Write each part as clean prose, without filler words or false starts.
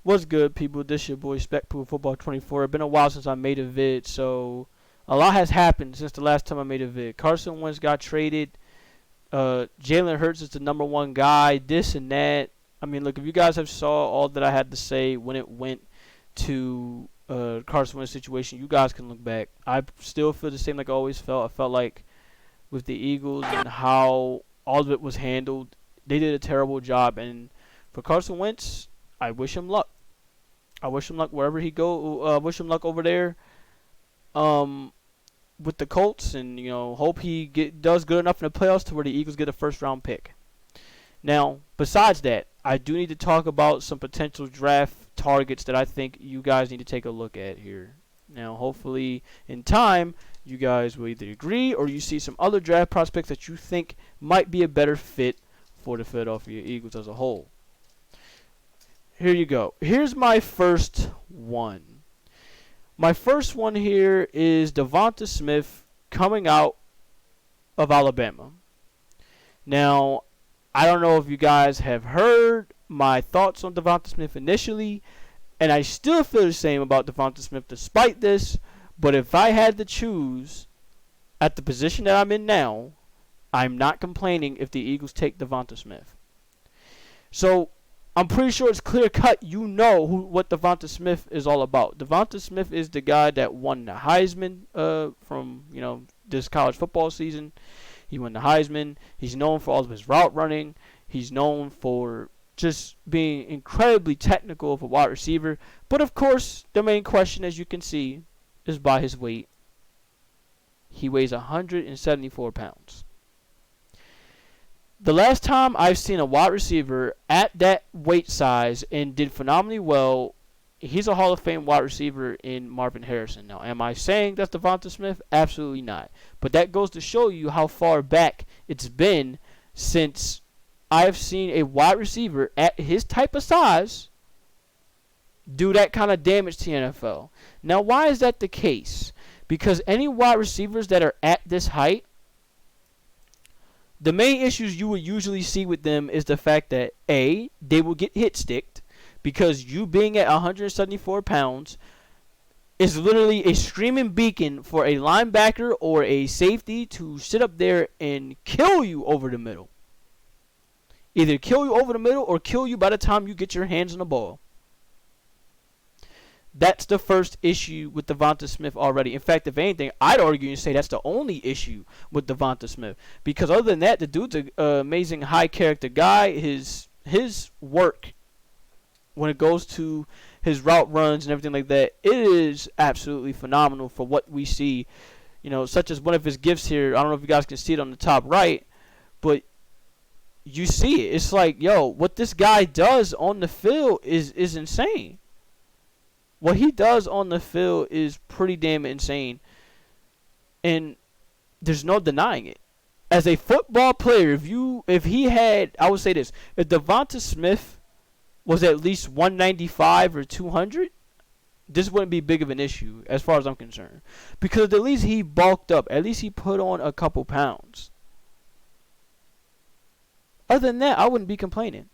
What's good, people? This your boy Specpool Football 24. It's been a while since I made a vid, so a lot has happened since the last time I made a vid. Carson Wentz got traded. Jalen Hurts is the number one guy. This and that. I mean, look, if you guys have saw all that I had to say when it went to Carson Wentz situation, you guys can look back. I still feel the same like I always felt. I felt like with the Eagles and how all of it was handled, they did a terrible job. And for Carson Wentz, I wish him luck. I wish him luck wherever he go. Wish him luck over there, with the Colts, and hope he does good enough in the playoffs to where the Eagles get a first-round pick. Now, besides that, I do need to talk about some potential draft targets that I think you guys need to take a look at here. Now, hopefully, in time, you guys will either agree or you see some other draft prospects that you think might be a better fit for the Philadelphia Eagles as a whole. Here you go. Here's my first one. My first one here is Devonta Smith coming out of Alabama. Now, I don't know if you guys have heard my thoughts on Devonta Smith initially, and I still feel the same about Devonta Smith despite this, but if I had to choose at the position that I'm in now, I'm not complaining if the Eagles take Devonta Smith. So, I'm pretty sure it's clear cut. You know what Devonta Smith is all about. Devonta Smith is the guy that won the Heisman from this college football season. He won the Heisman. He's known for all of his route running. He's known for just being incredibly technical of a wide receiver. But of course, the main question, as you can see, is by his weight. He weighs 174 pounds. The last time I've seen a wide receiver at that weight size and did phenomenally well, he's a Hall of Fame wide receiver in Marvin Harrison. Now, am I saying that's Devonta Smith? Absolutely not. But that goes to show you how far back it's been since I've seen a wide receiver at his type of size do that kind of damage to the NFL. Now, why is that the case? Because any wide receivers that are at this height, the main issues you will usually see with them is the fact that, A, they will get hit sticked, because you being at 174 pounds is literally a screaming beacon for a linebacker or a safety to sit up there and kill you over the middle. Either kill you over the middle or kill you by the time you get your hands on the ball. That's the first issue with Devonta Smith already. In fact, if anything, I'd argue and say that's the only issue with Devonta Smith. Because other than that, the dude's an amazing high-character guy. His work, when it goes to his route runs and everything like that, it is absolutely phenomenal for what we see. Such as one of his gifts here. I don't know if you guys can see it on the top right, but you see it. It's like, what this guy does on the field is insane. What he does on the field is pretty damn insane, and there's no denying it. As a football player, if he had, I would say this, if Devonta Smith was at least 195 or 200, this wouldn't be big of an issue as far as I'm concerned. Because at least he bulked up. At least he put on a couple pounds. Other than that, I wouldn't be complaining.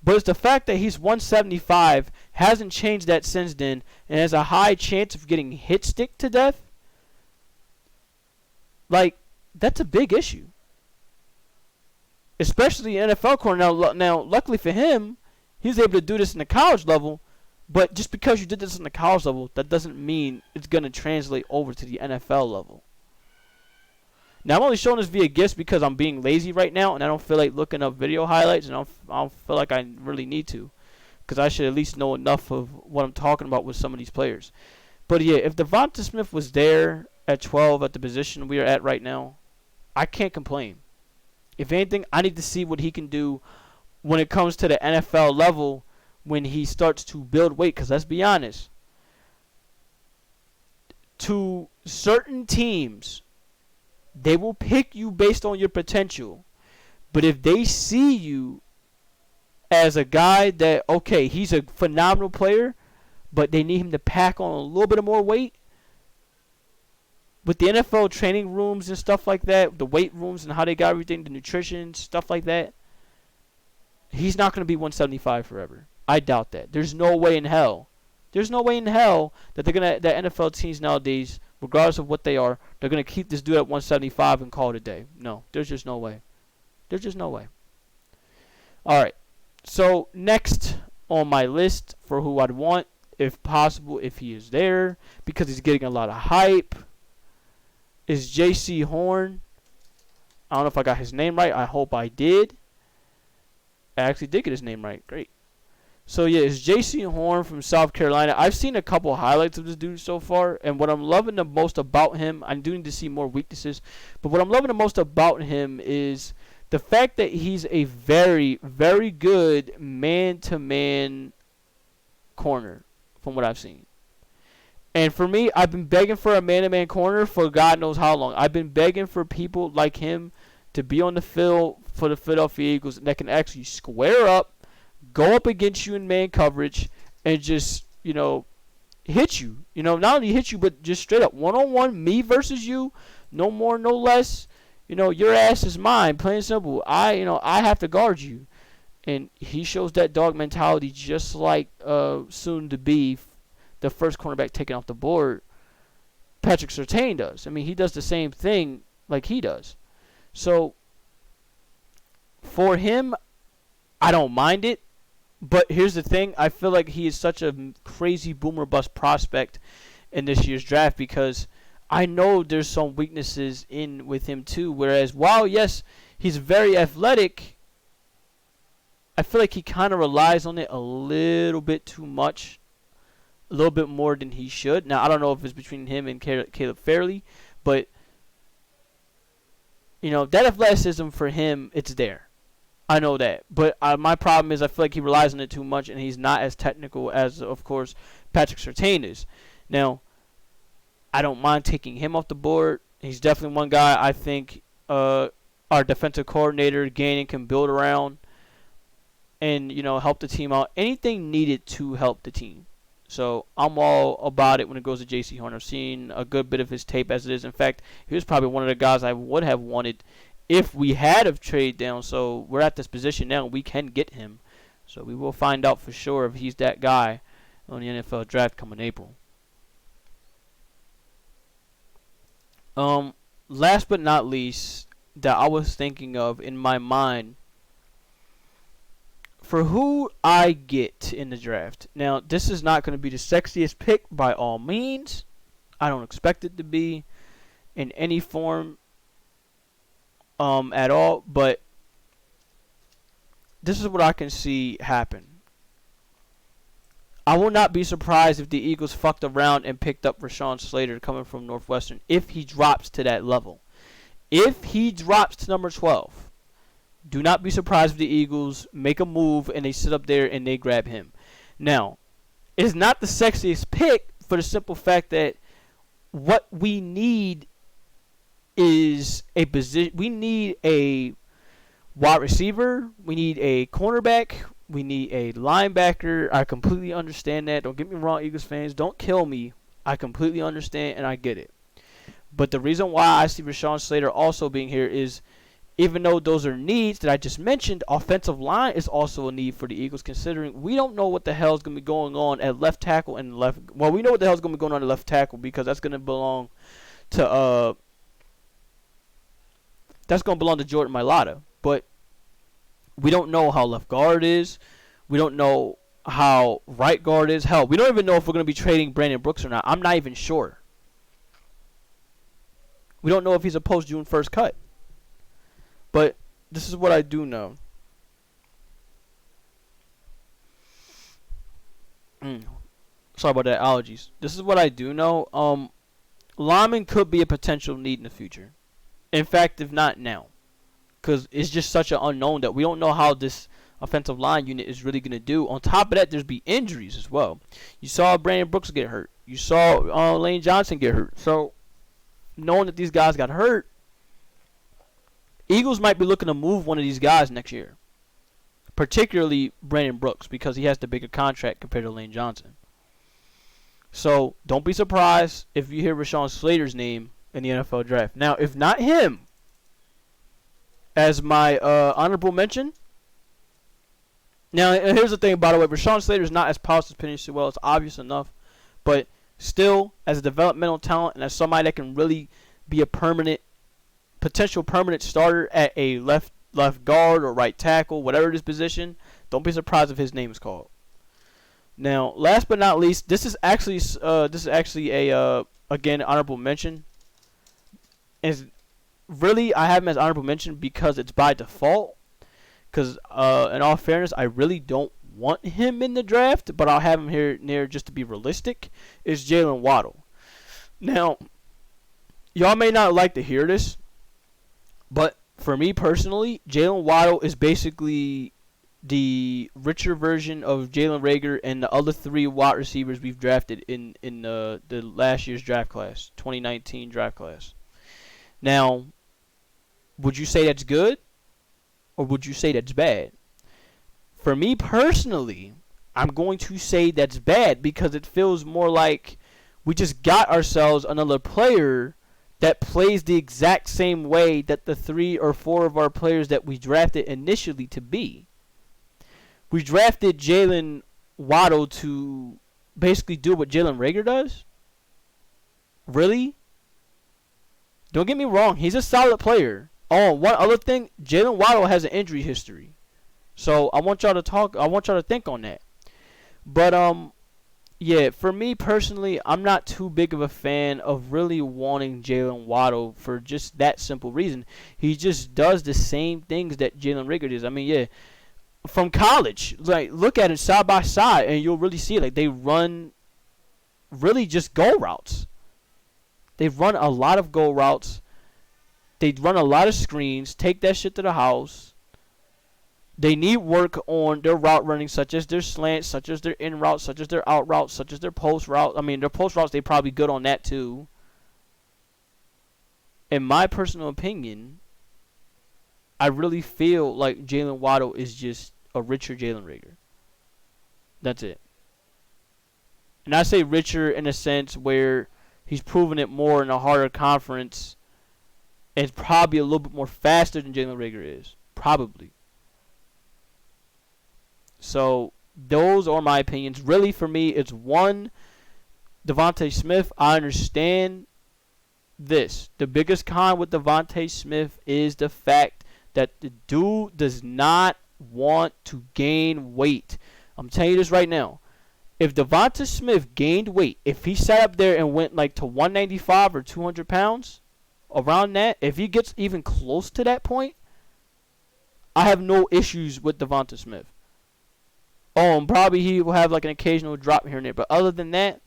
But it's the fact that he's 175, hasn't changed that since then, and has a high chance of getting hit stick to death. Like, that's a big issue. Especially in NFL corner. Now, luckily for him, he was able to do this in the college level. But just because you did this in the college level, that doesn't mean it's going to translate over to the NFL level. Now, I'm only showing this via GIFs because I'm being lazy right now, and I don't feel like looking up video highlights, and I don't feel like I really need to, because I should at least know enough of what I'm talking about with some of these players. But yeah, if Devonta Smith was there at 12 at the position we are at right now, I can't complain. If anything, I need to see what he can do when it comes to the NFL level when he starts to build weight, because let's be honest, to certain teams, they will pick you based on your potential. But if they see you as a guy that, okay, he's a phenomenal player, but they need him to pack on a little bit of more weight, with the NFL training rooms and stuff like that, the weight rooms and how they got everything, the nutrition, stuff like that, he's not going to be 175 forever. I doubt that. There's no way in hell. There's no way in hell that that NFL teams nowadays, regardless of what they are, they're gonna keep this dude at 175 and call it a day. No, there's just no way. There's just no way. All right. So next on my list for who I'd want, if possible, if he is there, because he's getting a lot of hype, is J.C. Horn. I don't know if I got his name right. I hope I did. I actually did get his name right. Great. So, yeah, it's J.C. Horn from South Carolina. I've seen a couple highlights of this dude so far, and what I'm loving the most about him, I do need to see more weaknesses, but what I'm loving the most about him is the fact that he's a very, very good man-to-man corner from what I've seen. And for me, I've been begging for a man-to-man corner for God knows how long. I've been begging for people like him to be on the field for the Philadelphia Eagles that can actually square up, go up against you in man coverage, and just, hit you. Not only hit you, but just straight up one-on-one, me versus you, no more, no less. Your ass is mine, plain and simple. I have to guard you. And he shows that dog mentality just like soon to be the first cornerback taken off the board, Patrick Surtain does. I mean, he does the same thing like he does. So, for him, I don't mind it. But here's the thing. I feel like he is such a crazy boomer bust prospect in this year's draft because I know there's some weaknesses with him too. Whereas, while, yes, he's very athletic, I feel like he kind of relies on it a little bit too much. A little bit more than he should. Now, I don't know if it's between him and Caleb Fairley, but, that athleticism for him, it's there. I know that. But my problem is I feel like he relies on it too much, and he's not as technical as, of course, Patrick Surtain is. Now, I don't mind taking him off the board. He's definitely one guy I think our defensive coordinator, Gannon, can build around and, help the team out. Anything needed to help the team. So I'm all about it when it goes to J.C. Horn. I've seen a good bit of his tape as it is. In fact, he was probably one of the guys I would have wanted if we had have traded down. So we're at this position now. We can get him. So we will find out for sure if he's that guy on the NFL draft coming April. Last but not least, that I was thinking of in my mind, for who I get in the draft. Now, this is not going to be the sexiest pick by all means. I don't expect it to be in any form at all. But this is what I can see happen. I will not be surprised if the Eagles fucked around and picked up Rashawn Slater coming from Northwestern if he drops to that level. If he drops to number 12. Do not be surprised if the Eagles make a move and they sit up there and they grab him. Now, it's not the sexiest pick for the simple fact that what we need is a position. We need a wide receiver. We need a cornerback. We need a linebacker. I completely understand that. Don't get me wrong, Eagles fans. Don't kill me. I completely understand and I get it. But the reason why I see Rashawn Slater also being here is, even though those are needs that I just mentioned, offensive line is also a need for the Eagles, considering we don't know what the hell is going to be going on at left tackle and left. Well, we know what the hell is going to be going on at left tackle because that's going to belong to Jordan Mailata. But we don't know how left guard is. We don't know how right guard is. Hell, we don't even know if we're going to be trading Brandon Brooks or not. I'm not even sure. We don't know if he's a post-June 1st cut. But this is what I do know. Sorry about that, allergies. This is what I do know. Lineman could be a potential need in the future. In fact, if not now. Because it's just such an unknown that we don't know how this offensive line unit is really going to do. On top of that, there's be injuries as well. You saw Brandon Brooks get hurt. You saw Lane Johnson get hurt. So, knowing that these guys got hurt, Eagles might be looking to move one of these guys next year. Particularly Brandon Brooks, because he has the bigger contract compared to Lane Johnson. So, don't be surprised if you hear Rashawn Slater's name in the NFL draft. Now, if not him, as my honorable mention, Now, and here's the thing, by the way. Rashawn Slater is not as polished as Penny Sewell. It's obvious enough. But still, as a developmental talent and as somebody that can really be a potential permanent starter at a left guard or right tackle, whatever it is position, don't be surprised if his name is called. Now, last but not least, this is actually a again honorable mention. Is really I have him as honorable mention because it's by default. Because in all fairness, I really don't want him in the draft, but I'll have him here near just to be realistic. Is Jaylen Waddle. Now, y'all may not like to hear this, but for me personally, Jaylen Waddle is basically the richer version of Jalen Reagor and the other 3 wide receivers we've drafted in the last year's draft class, 2019 draft class. Now, would you say that's good, or would you say that's bad? For me personally, I'm going to say that's bad because it feels more like we just got ourselves another player that plays the exact same way that the 3 or 4 of our players that we drafted initially to be. We drafted Jaylen Waddle to basically do what Jalen Reagor does? Really? Don't get me wrong, he's a solid player. Oh, one other thing, Jaylen Waddle has an injury history. So I want y'all to think on that. But yeah, for me personally, I'm not too big of a fan of really wanting Jaylen Waddle for just that simple reason. He just does the same things that Jalen Reagor does. I mean, yeah, from college, like look at it side by side, and you'll really see it. Like they run really just go routes. They run a lot of go routes. They run a lot of screens. Take that shit to the house. They need work on their route running, such as their slants, such as their in routes, such as their out routes, such as their post route. I mean, their post routes, they probably good on that too. In my personal opinion, I really feel like Jaylen Waddle is just a richer Jalen Reagor. That's it. And I say richer in a sense where he's proven it more in a harder conference. And it's probably a little bit more faster than Jalen Reagor is. Probably. So, those are my opinions. Really, for me, it's one, Devonta Smith. I understand this. The biggest con with Devonta Smith is the fact that the dude does not want to gain weight. I'm telling you this right now. If Devonta Smith gained weight, if he sat up there and went like to 195 or 200 pounds, around that, if he gets even close to that point, I have no issues with Devonta Smith. Oh, and probably he will have like an occasional drop here and there. But other than that,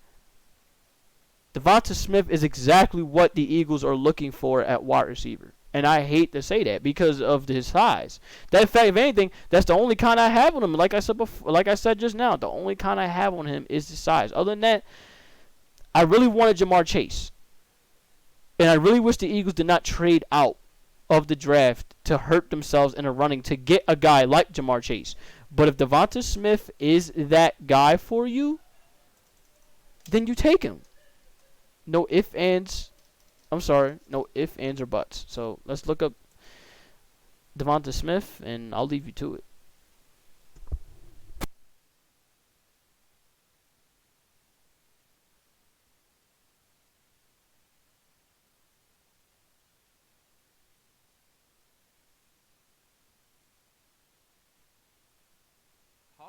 Devonta Smith is exactly what the Eagles are looking for at wide receiver. And I hate to say that because of his size. That fact, if anything, that's the only con I have on him. Like I said before, like I said just now, the only con I have on him is the size. Other than that, I really wanted Jamar Chase. And I really wish the Eagles did not trade out of the draft to hurt themselves in a running to get a guy like Jamar Chase. But if Devonta Smith is that guy for you, then you take him. No ifs, ands. I'm sorry. No ifs, ands, or buts. So let's look up Devonta Smith, and I'll leave you to it.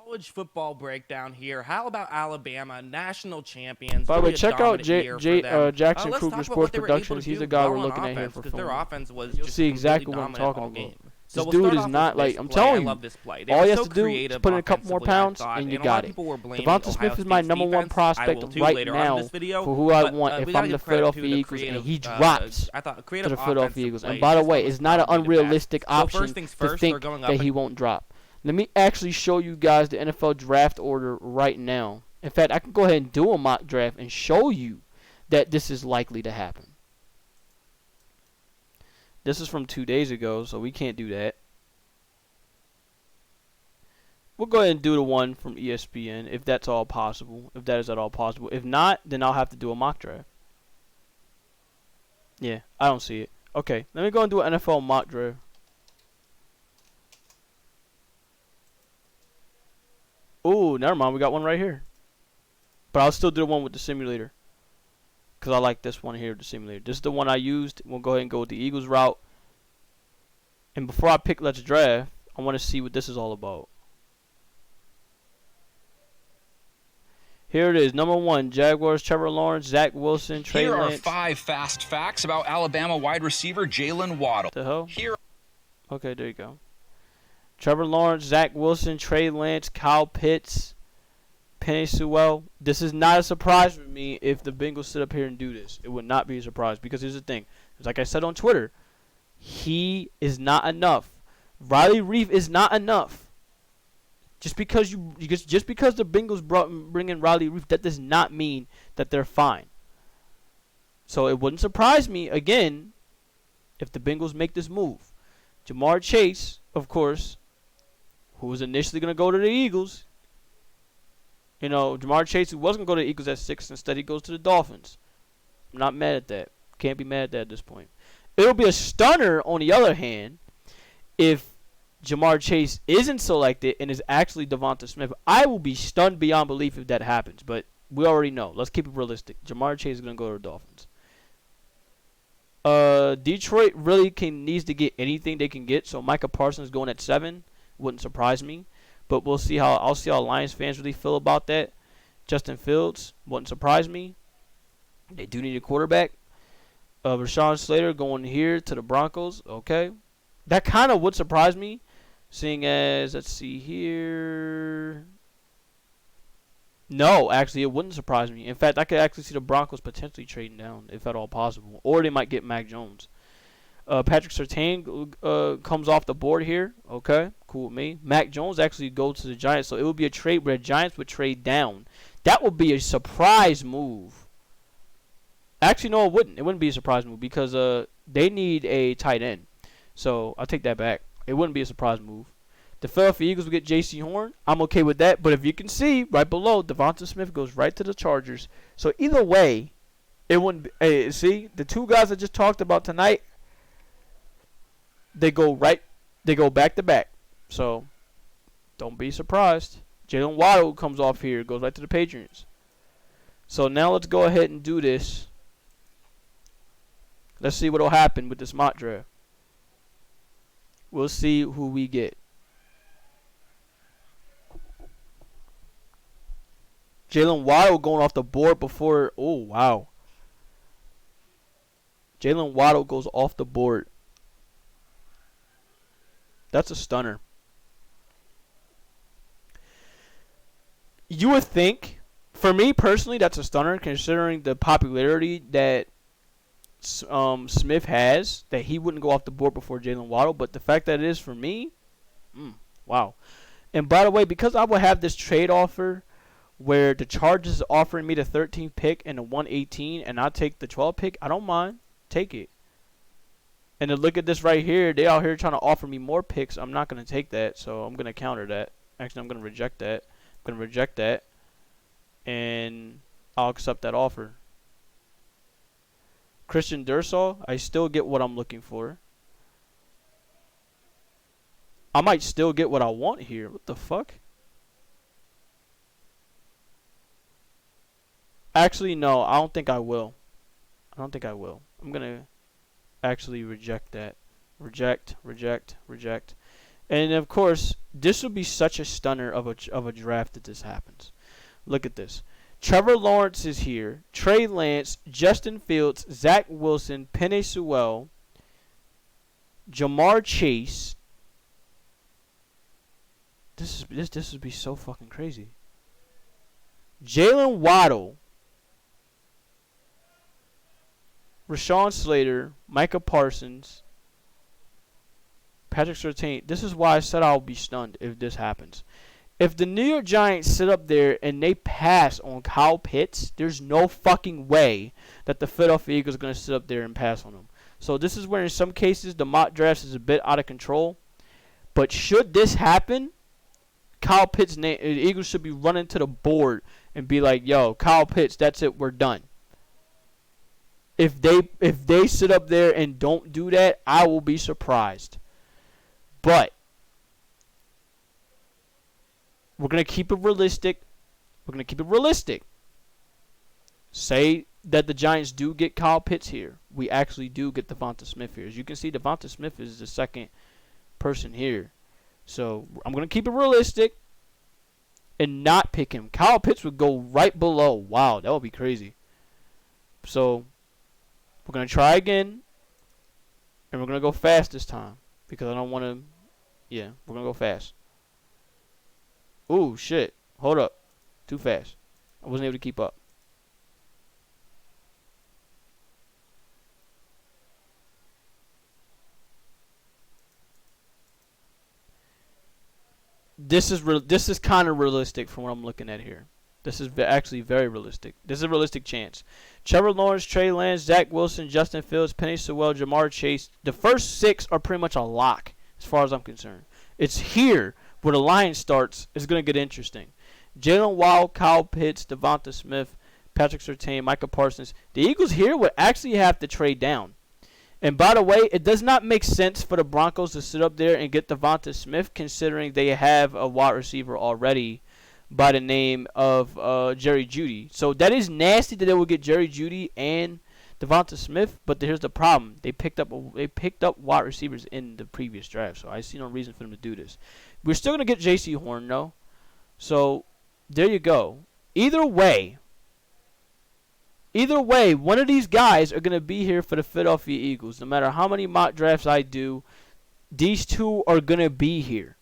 College football breakdown here. How about Alabama, national champions? By the way, Really a check out dominant Jackson let's Kruger talk about Sports what they were able to Productions. do He's the guy well we're on looking at here offense, for because their film. offense was You'll just see exactly completely what I'm dominant talking all about. game. This So we'll dude start is off not with like this I'm play. telling I you. love this play. They All were he has so to do is creative put in a couple more offensively, I pounds, thought, and you a lot got of it. people were blaming Devonta Smith Ohio is my State's number one defense. I prospect will too right later on now in this video, for who I but, want we if gotta I'm the give credit to Philadelphia the Eagles, and creative, he drops I thought to creative the Philadelphia offensive Eagles. And plays by the just way, from it's not an start to finish. unrealistic So option first things to first, they're think going up that he won't drop. Let me actually show you guys the NFL draft order right now. In fact, I can go ahead and do a mock draft and show you that this is likely to happen. This is from 2 days ago, so we can't do that. We'll go ahead and do the one from ESPN if that's all possible. If that is at all possible. If not, then I'll have to do a mock draft. Yeah, I don't see it. Okay, let me go and do an NFL mock draft. Ooh, never mind. We got one right here. But I'll still do the one with the simulator. Because I like this one here, the simulator. This is the one I used. We'll go ahead and go with the Eagles route. And before I pick Let's Draft, I want to see what this is all about. Here it is. Number 1, Jaguars, Trevor Lawrence, Zach Wilson, Trey Lance. Here are 5 fast facts about Alabama wide receiver Jaylen Waddle. The hell? Here. Okay, there you go. Trevor Lawrence, Zach Wilson, Trey Lance, Kyle Pitts, Penei Sewell. This is not a surprise for me if the Bengals sit up here and do this. It would not be a surprise because here's the thing. Like I said on Twitter, he is not enough. Riley Reef is not enough. Just because the Bengals bring in Riley Reef, that does not mean that they're fine. So it wouldn't surprise me again if the Bengals make this move. Jamar Chase, of course, who was initially going to go to the Eagles. You know, Jamar Chase, who was going to go to the Eagles at 6, instead he goes to the Dolphins. I'm not mad at that. Can't be mad at this point. It'll be a stunner, on the other hand, if Jamar Chase isn't selected and is actually Devonta Smith. I will be stunned beyond belief if that happens, but we already know. Let's keep it realistic. Jamar Chase is going to go to the Dolphins. Detroit really needs to get anything they can get, so Micah Parsons going at 7 wouldn't surprise me, but I'll see how Lions fans really feel about that. Justin Fields wouldn't surprise me. They do need a quarterback. Rashawn Slater going here to the Broncos. Okay, that kind of would surprise me. Seeing as, let's see here. No, actually, it wouldn't surprise me. In fact, I could actually see the Broncos potentially trading down, if at all possible. Or they might get Mac Jones. Patrick Surtain comes off the board here. Okay, cool with me. Mac Jones actually goes to the Giants, so it would be a trade where the Giants would trade down. That would be a surprise move. Actually, no, it wouldn't. It wouldn't be a surprise move because they need a tight end. So, I'll take that back. It wouldn't be a surprise move. The Philadelphia Eagles will get J.C. Horn. I'm okay with that. But if you can see, right below, Devonta Smith goes right to the Chargers. So either way, it wouldn't be. Hey, see, the two guys I just talked about tonight, they go back to back. So don't be surprised. Jaylen Waddle comes off here, goes right to the Patriots. So now let's go ahead and do this. Let's see what will happen with this mock draft. We'll see who we get. Jaylen Waddle going off the board before. Oh, wow. Jaylen Waddle goes off the board. That's a stunner. You would think, for me personally, that's a stunner considering the popularity that Smith has, that he wouldn't go off the board before Jaylen Waddle. But the fact that it is for me, wow. And by the way, because I will have this trade offer where the Chargers is offering me the 13th pick and the 118, and I take the 12th pick, I don't mind. Take it. And to look at this right here, they out here trying to offer me more picks. I'm not going to take that, so I'm going to counter that. Actually, I'm going to reject that. I'm going to reject that. And I'll accept that offer. Christian Dursall, I still get what I'm looking for. I might still get what I want here. What the fuck? Actually, no, I don't think I will. I'm going to actually reject that. Reject. And, of course, this will be such a stunner of a draft that this happens. Look at this. Trevor Lawrence is here. Trey Lance, Justin Fields, Zach Wilson, Penei Sewell, Jamar Chase. This would be so fucking crazy. Jaylen Waddle, Rashawn Slater, Micah Parsons, Patrick Surtain. This is why I said I'll be stunned if this happens. If the New York Giants sit up there and they pass on Kyle Pitts, there's no fucking way that the Philadelphia Eagles are going to sit up there and pass on him. So this is where in some cases the mock drafts is a bit out of control. But should this happen, Kyle Pitts' name, the Eagles should be running to the board and be like, yo, Kyle Pitts, that's it, we're done. If they sit up there and don't do that, I will be surprised. But we're going to keep it realistic. We're going to keep it realistic. Say that the Giants do get Kyle Pitts here. We actually do get Devonta Smith here. As you can see, Devonta Smith is the second person here. So I'm going to keep it realistic and not pick him. Kyle Pitts would go right below. Wow, that would be crazy. So we're going to try again. And we're going to go fast this time. Because I don't want to. Yeah, we're going to go fast. Ooh, shit. Hold up. Too fast. I wasn't able to keep up. This is kind of realistic from what I'm looking at here. This is actually very realistic. This is a realistic chance. Trevor Lawrence, Trey Lance, Zach Wilson, Justin Fields, Penny Sewell, Jamar Chase. The first 6 are pretty much a lock as far as I'm concerned. It's here where the line starts. It's going to get interesting. Jaylen Waddle, Kyle Pitts, Devonta Smith, Patrick Surtain, Micah Parsons. The Eagles here would actually have to trade down. And by the way, it does not make sense for the Broncos to sit up there and get Devonta Smith considering they have a wide receiver already by the name of Jerry Jeudy. So that is nasty that they will get Jerry Jeudy and Devonta Smith, but here's the problem. They picked up wide receivers in the previous draft, so I see no reason for them to do this. We're still going to get J.C. Horn, though. So there you go. Either way, one of these guys are going to be here for the Philadelphia Eagles. No matter how many mock drafts I do, these two are going to be here.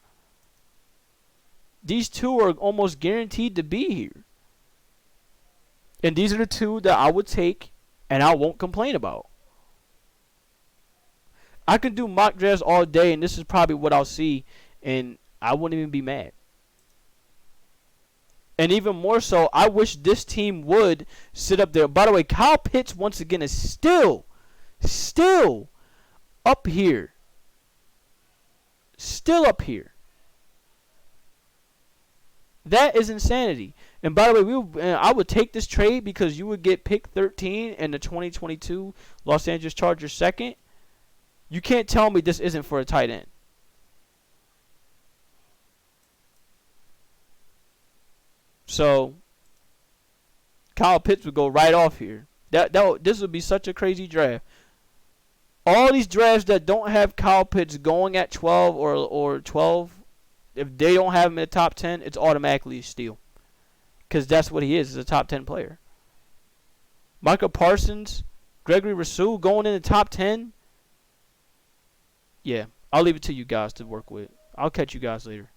These two are almost guaranteed to be here. And these are the two that I would take and I won't complain about. I can do mock drafts all day, and this is probably what I'll see, and I wouldn't even be mad. And even more so, I wish this team would sit up there. By the way, Kyle Pitts, once again, is still up here. Still up here. That is insanity. And by the way, I would take this trade because you would get pick 13 and the 2022 Los Angeles Chargers second. You can't tell me this isn't for a tight end. So, Kyle Pitts would go right off here. This would be such a crazy draft. All these drafts that don't have Kyle Pitts going at 12 or 12, if they don't have him in the top 10, it's automatically a steal. Because that's what he is a top 10 player. Micah Parsons, Gregory Rousseau going in the top 10. Yeah, I'll leave it to you guys to work with. I'll catch you guys later.